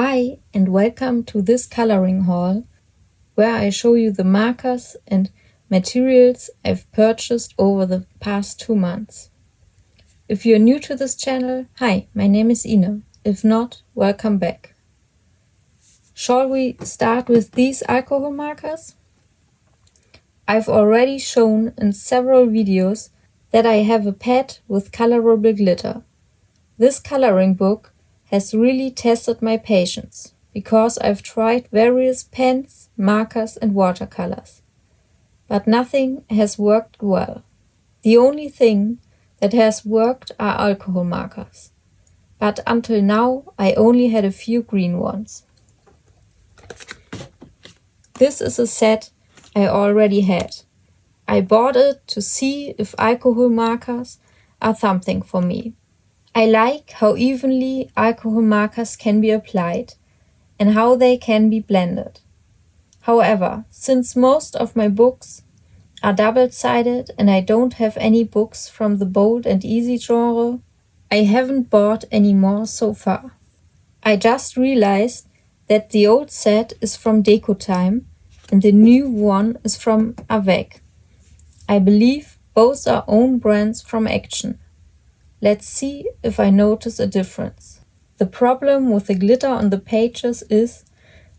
Hi and welcome to this coloring haul where I show you the markers and materials I've purchased over the past 2 months. If you're new to this channel, hi, my name is Ine. If not, welcome back. Shall we start with these alcohol markers? I've already shown in several videos that I have a pad with colorable glitter. This coloring book has really tested my patience, because I've tried various pens, markers and watercolors. But nothing has worked well. The only thing that has worked are alcohol markers. But until now I only had a few green ones. This is a set I already had. I bought it to see if alcohol markers are something for me. I like how evenly alcohol markers can be applied and how they can be blended. However, since most of my books are double-sided and I don't have any books from the bold and easy genre, I haven't bought any more so far. I just realized that the old set is from Deco Time and the new one is from Avec. I believe both are own brands from Action. Let's see if I notice a difference. The problem with the glitter on the pages is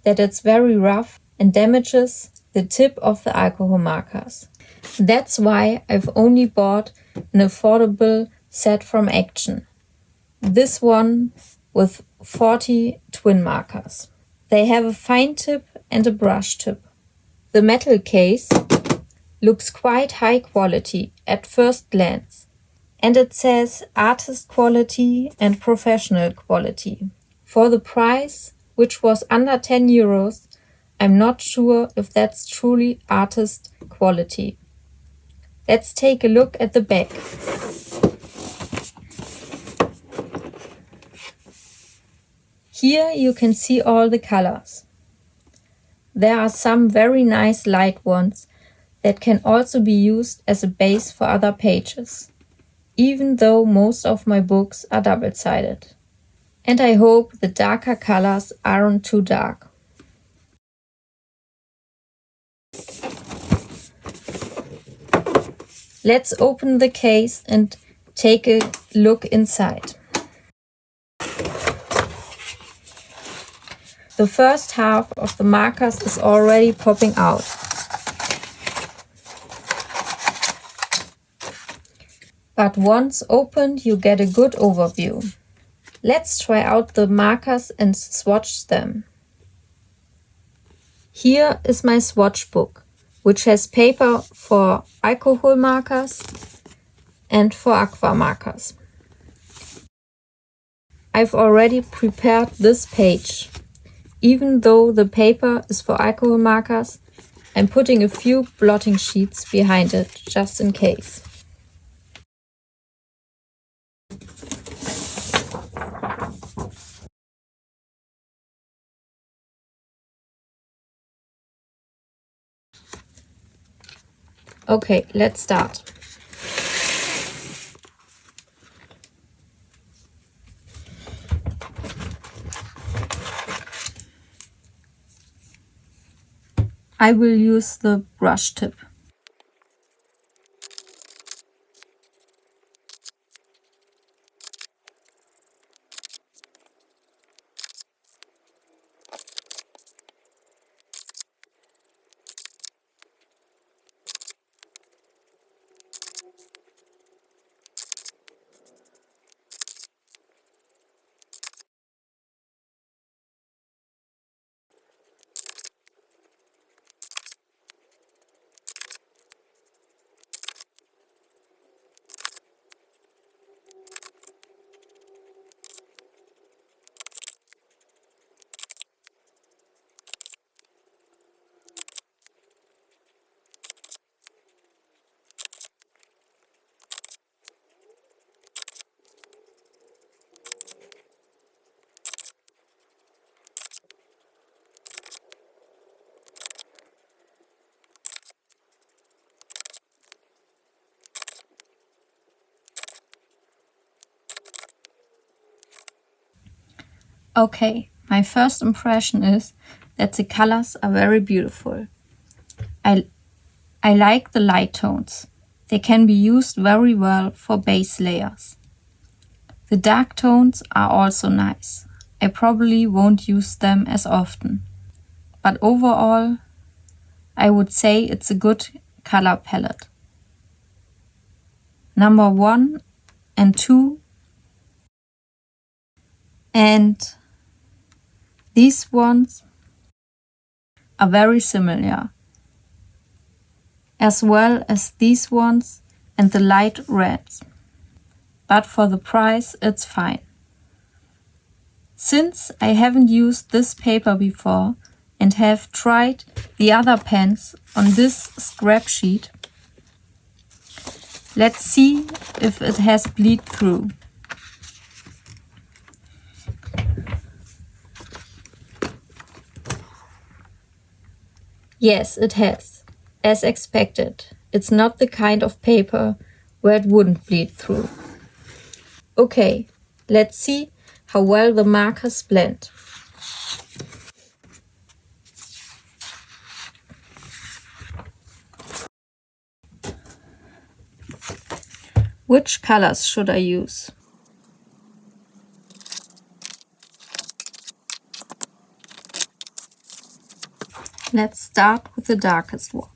that it's very rough and damages the tip of the alcohol markers. That's why I've only bought an affordable set from Action. This one with 40 twin markers. They have a fine tip and a brush tip. The metal case looks quite high quality at first glance. And it says artist quality and professional quality. For the price, which was under 10 euros, I'm not sure if that's truly artist quality. Let's take a look at the back. Here you can see all the colors. There are some very nice light ones that can also be used as a base for other pages, even though most of my books are double-sided. And I hope the darker colors aren't too dark. Let's open the case and take a look inside. The first half of the markers is already popping out. But once opened, you get a good overview. Let's try out the markers and swatch them. Here is my swatch book, which has paper for alcohol markers and for aqua markers. I've already prepared this page. Even though the paper is for alcohol markers, I'm putting a few blotting sheets behind it, just in case. Okay, let's start. I will use the brush tip. Okay, My first impression is that the colors are very beautiful. I like the light tones. They can be used very well for base layers. The dark tones are also nice. I probably won't use them as often. But overall, I would say it's a good color palette. Number 1 and 2 and these ones are very similar, as well as these ones and the light reds. But for the price, it's fine. Since I haven't used this paper before and have tried the other pens on this scrap sheet, let's see if it has bleed through. Yes, it has. As expected, it's not the kind of paper where it wouldn't bleed through. Okay, let's see how well the markers blend. Which colors should I use? Let's start with the darkest one.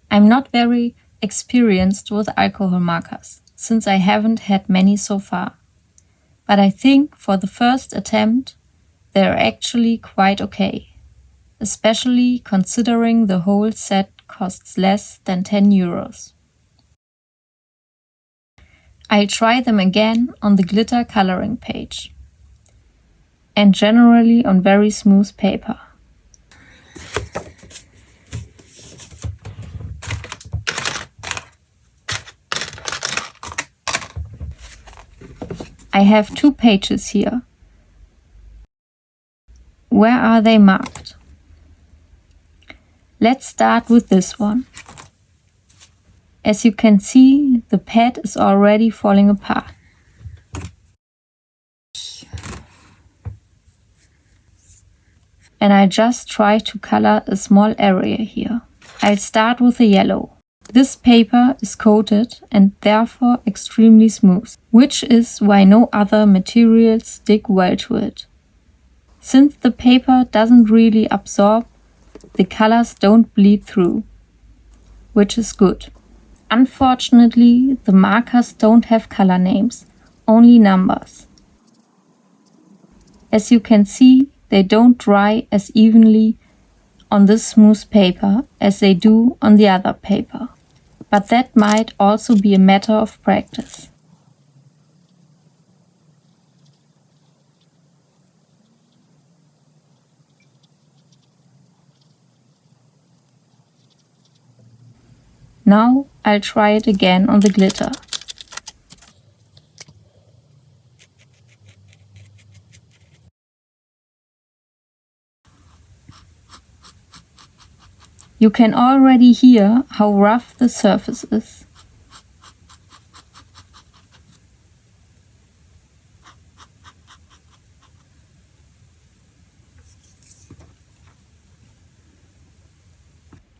I'm not very experienced with alcohol markers, since I haven't had many so far. But I think for the first attempt, they're actually quite okay, especially considering the whole set costs less than 10 euros. I'll try them again on the glitter coloring page, and generally on very smooth paper. I have 2 pages here. Where are they marked? Let's start with this one. As you can see, the pad is already falling apart. And I just try to color a small area here. I'll start with the yellow. This paper is coated and therefore extremely smooth, which is why no other materials stick well to it. Since the paper doesn't really absorb, the colors don't bleed through, which is good. Unfortunately, the markers don't have color names, only numbers. As you can see, they don't dry as evenly on this smooth paper as they do on the other paper. But that might also be a matter of practice. Now I'll try it again on the glitter. You can already hear how rough the surface is.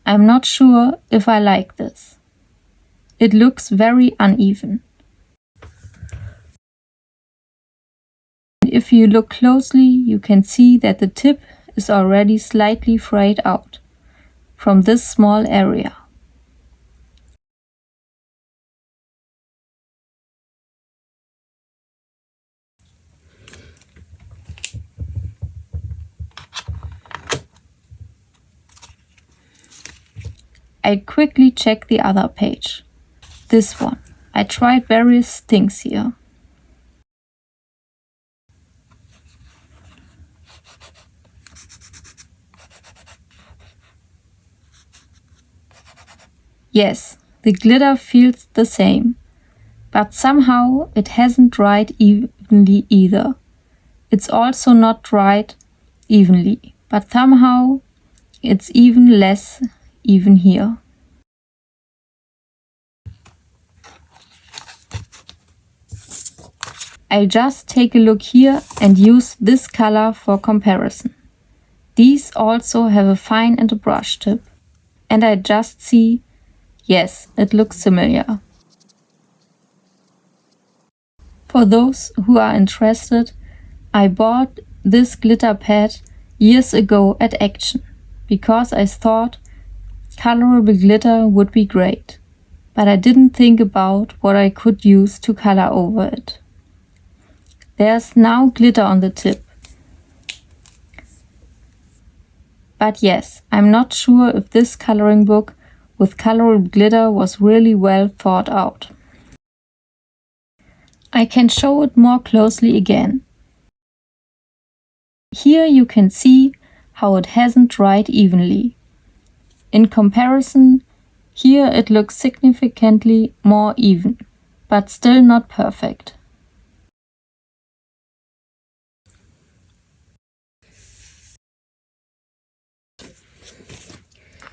I'm not sure if I like this. It looks very uneven. If you look closely, you can see that the tip is already slightly frayed out from this small area. I quickly check the other page. This one. I tried various things here. Yes, the glitter feels the same, but somehow it hasn't dried evenly either. It's also not dried evenly, but somehow it's even less even here. I'll just take a look here and use this color for comparison. These also have a fine and a brush tip. And I just see, yes, it looks similar. For those who are interested, I bought this glitter pad years ago at Action because I thought colorable glitter would be great, but I didn't think about what I could use to color over it. There's now glitter on the tip. But yes, I'm not sure if this coloring book with colorable glitter was really well thought out. I can show it more closely again. Here you can see how it hasn't dried evenly. In comparison, here it looks significantly more even, but still not perfect.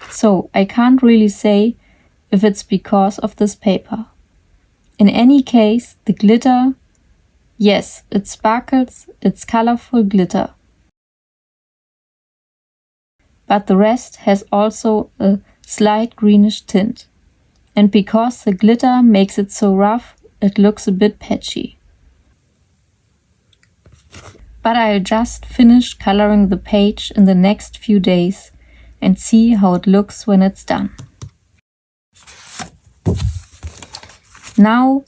So I can't really say if it's because of this paper. In any case, the glitter, yes, it sparkles, it's colorful glitter. But the rest has also a slight greenish tint. And because the glitter makes it so rough, it looks a bit patchy. But I'll just finish coloring the page in the next few days and see how it looks when it's done. Now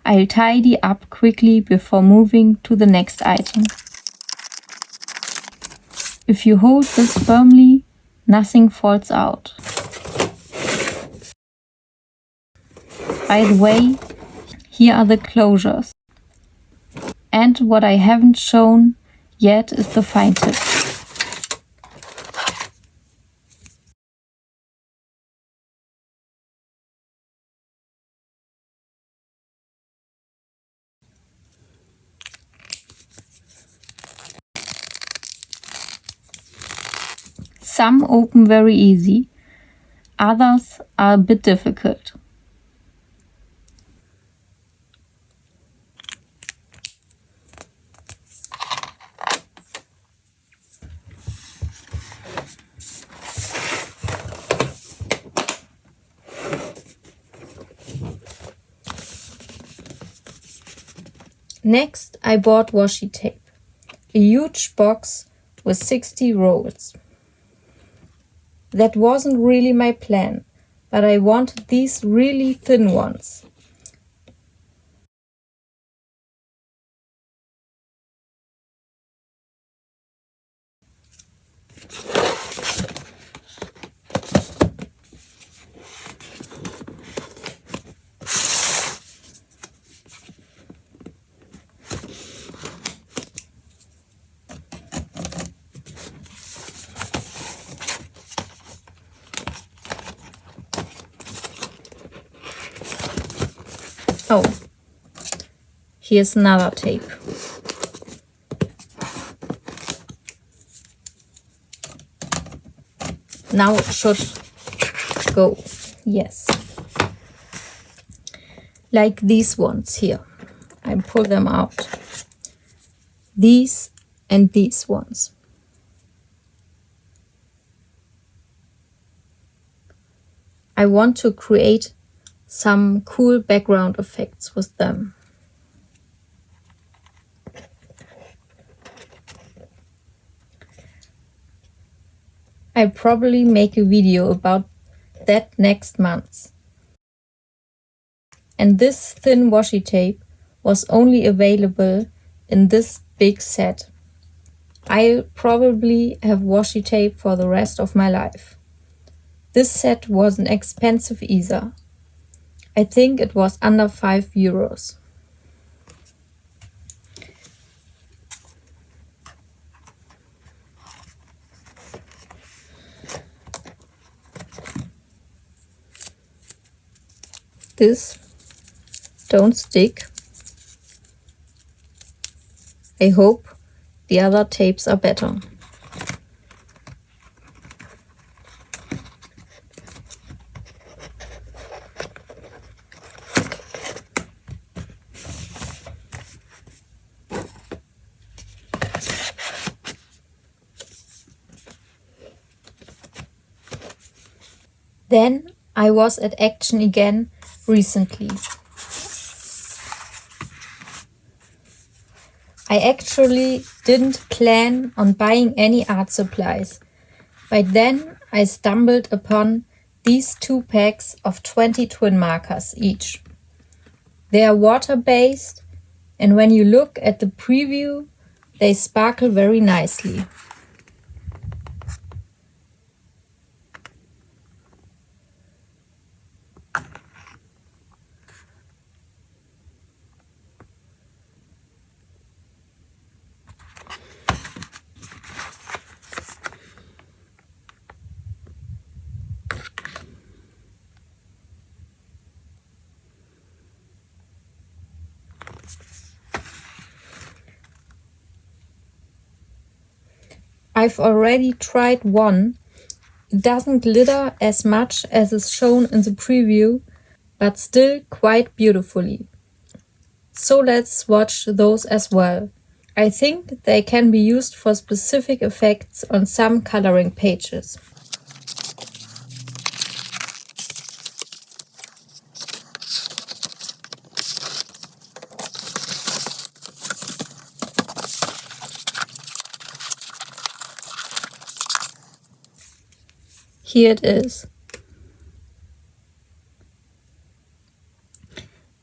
I'll tidy up quickly before moving to the next item. If you hold this firmly, nothing falls out. By the way, here are the closures. And what I haven't shown yet is the fine tip. Some open very easy, others are a bit difficult. Next, I bought washi tape, a huge box with 60 rolls. That wasn't really my plan, but I wanted these really thin ones. Oh, here's another tape. Now it should go, yes. Like these ones here. I pull them out. These and these ones. I want to create some cool background effects with them. I'll probably make a video about that next month. And this thin washi tape was only available in this big set. I'll probably have washi tape for the rest of my life. This set wasn't expensive either. I think it was under €5. this don't stick. I hope the other tapes are better. Then I was at Action again recently. I actually didn't plan on buying any art supplies, but then I stumbled upon these 2 packs of 20 twin markers each. They are water-based, and when you look at the preview, they sparkle very nicely. I've already tried one. It doesn't glitter as much as is shown in the preview, but still quite beautifully. So let's swatch those as well. I think they can be used for specific effects on some coloring pages. Here it is.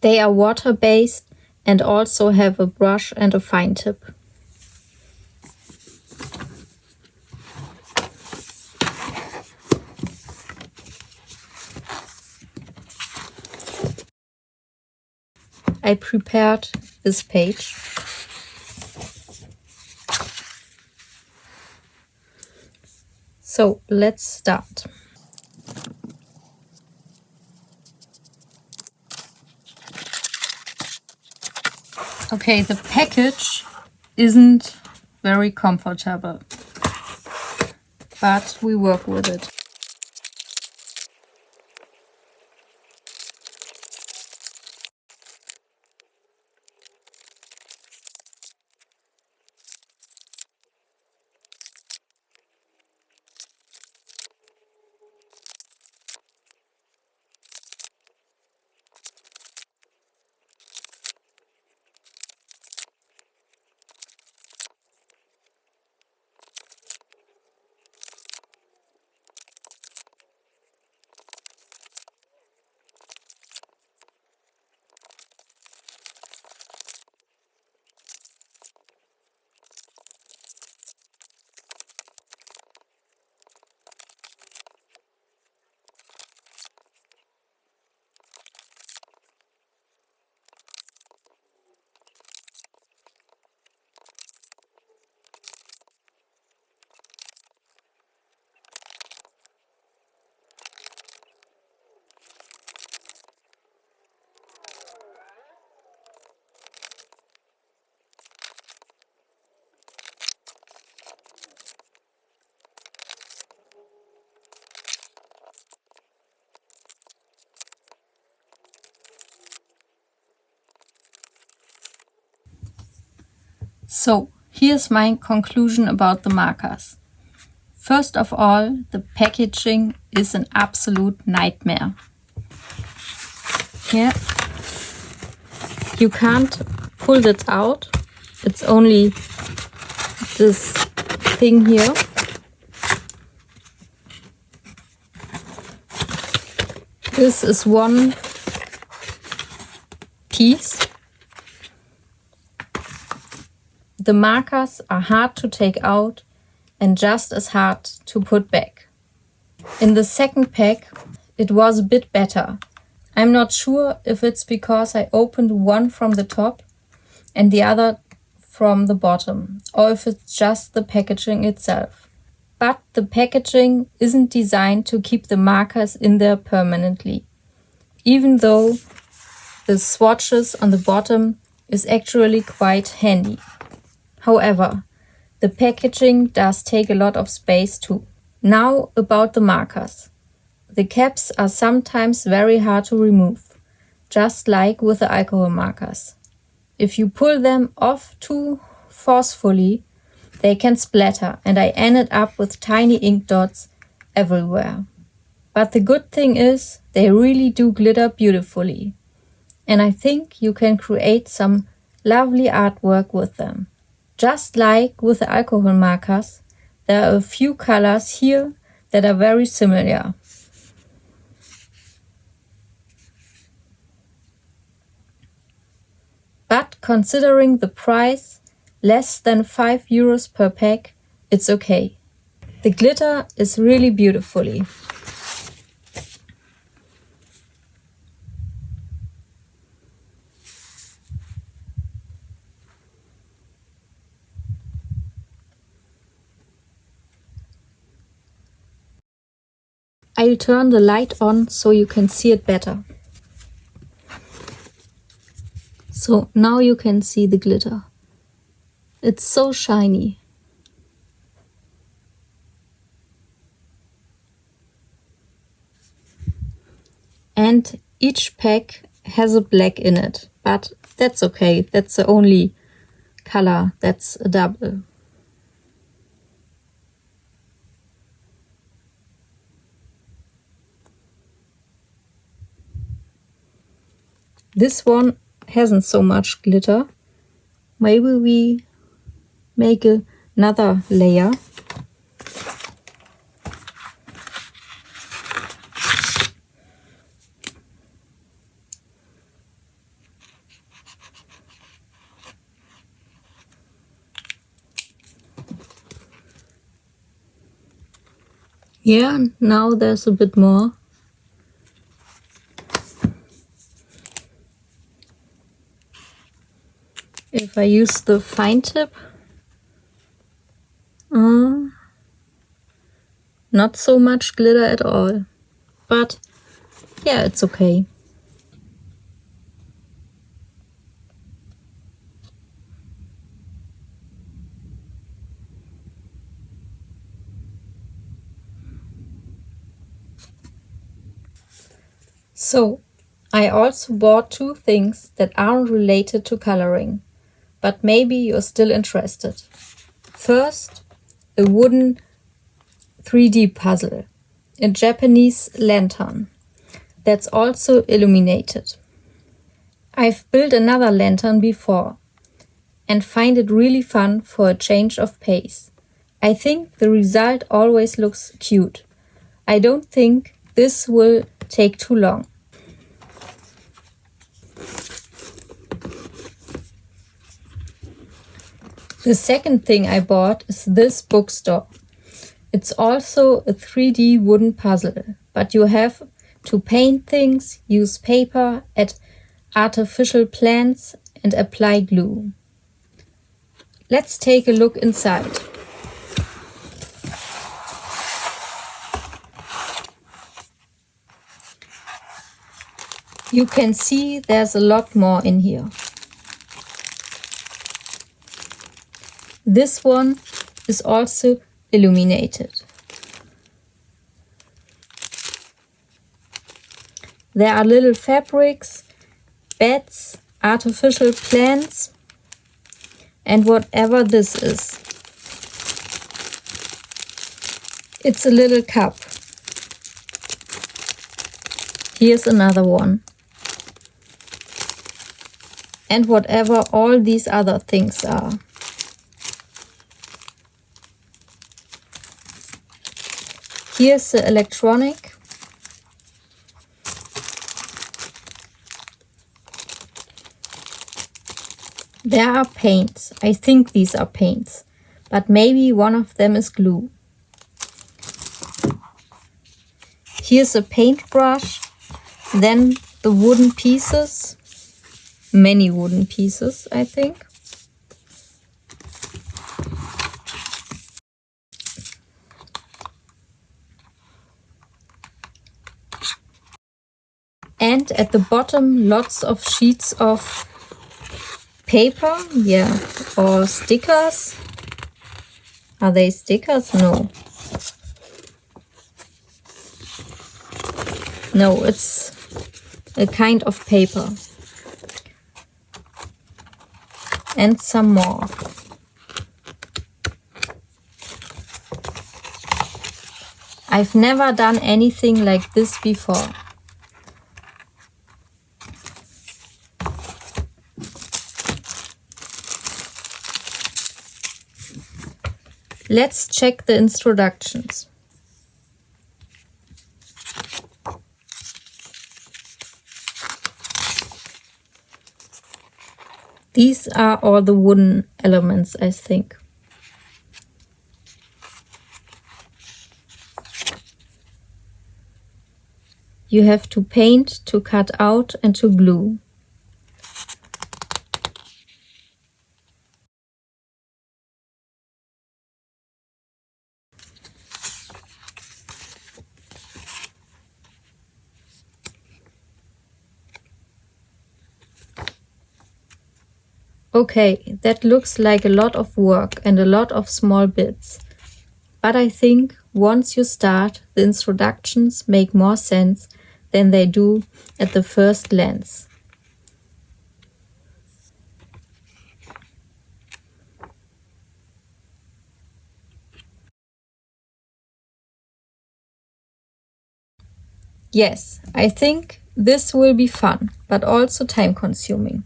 They are water-based and also have a brush and a fine tip. I prepared this page. So let's start. Okay, the package isn't very comfortable, but we work with it. So, here's my conclusion about the markers. First of all, the packaging is an absolute nightmare. Yeah, you can't pull it out. It's only this thing here. This is one piece. The markers are hard to take out and just as hard to put back. In the second pack, it was a bit better. I'm not sure if it's because I opened one from the top and the other from the bottom, or if it's just the packaging itself. But the packaging isn't designed to keep the markers in there permanently. even though the swatches on the bottom is actually quite handy. However, the packaging does take a lot of space too. Now about the markers. The caps are sometimes very hard to remove, just like with the alcohol markers. If you pull them off too forcefully, they can splatter, and I ended up with tiny ink dots everywhere. But the good thing is, they really do glitter beautifully. And I think you can create some lovely artwork with them. Just like with the alcohol markers, there are a few colors here that are very similar. But considering the price, less than 5 euros per pack, it's okay. The glitter is really beautifully. I'll turn the light on so you can see it better. So now you can see the glitter. It's so shiny. And each pack has a black in it, but that's okay. That's the only color that's a double. This one hasn't so much glitter. Maybe we make another layer. Yeah, now there's a bit more. If I use the fine tip, not so much glitter at all. But yeah, it's okay. So, I also bought two things that aren't related to coloring, but maybe you're still interested. First, a wooden 3D puzzle, a Japanese lantern that's also illuminated. I've built another lantern before and find it really fun for a change of pace. I think the result always looks cute. I don't think this will take too long. The second thing I bought is this bookstore. It's also a 3D wooden puzzle, but you have to paint things, use paper, add artificial plants, and apply glue. Let's take a look inside. You can see there's a lot more in here. This one is also illuminated. There are little fabrics, beds, artificial plants, and whatever this is. It's a little cup. Here's another one. And whatever all these other things are. Here's the electronic. There are paints. I think these are paints, but maybe one of them is glue. Here's a paintbrush, then the wooden pieces, many wooden pieces, I think. And And at the bottom, lots of sheets of paper, or stickers. Are they stickers? No. No, it's a kind of paper. And some more. I've never done anything like this before. Let's check the instructions. These are all the wooden elements, I think. You have to paint, to cut out, and to glue. Okay, that looks like a lot of work and a lot of small bits. But I think once you start, the instructions make more sense than they do at the first glance. Yes, I think this will be fun, but also time-consuming.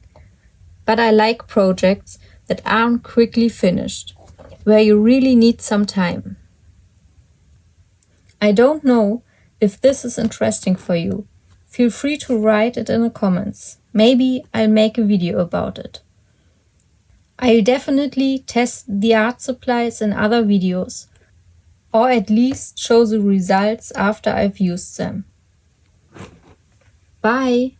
But I like projects that aren't quickly finished, where you really need some time. I don't know if this is interesting for you. Feel free to write it in the comments. Maybe I'll make a video about it. I'll definitely test the art supplies in other videos, or at least show the results after I've used them. Bye!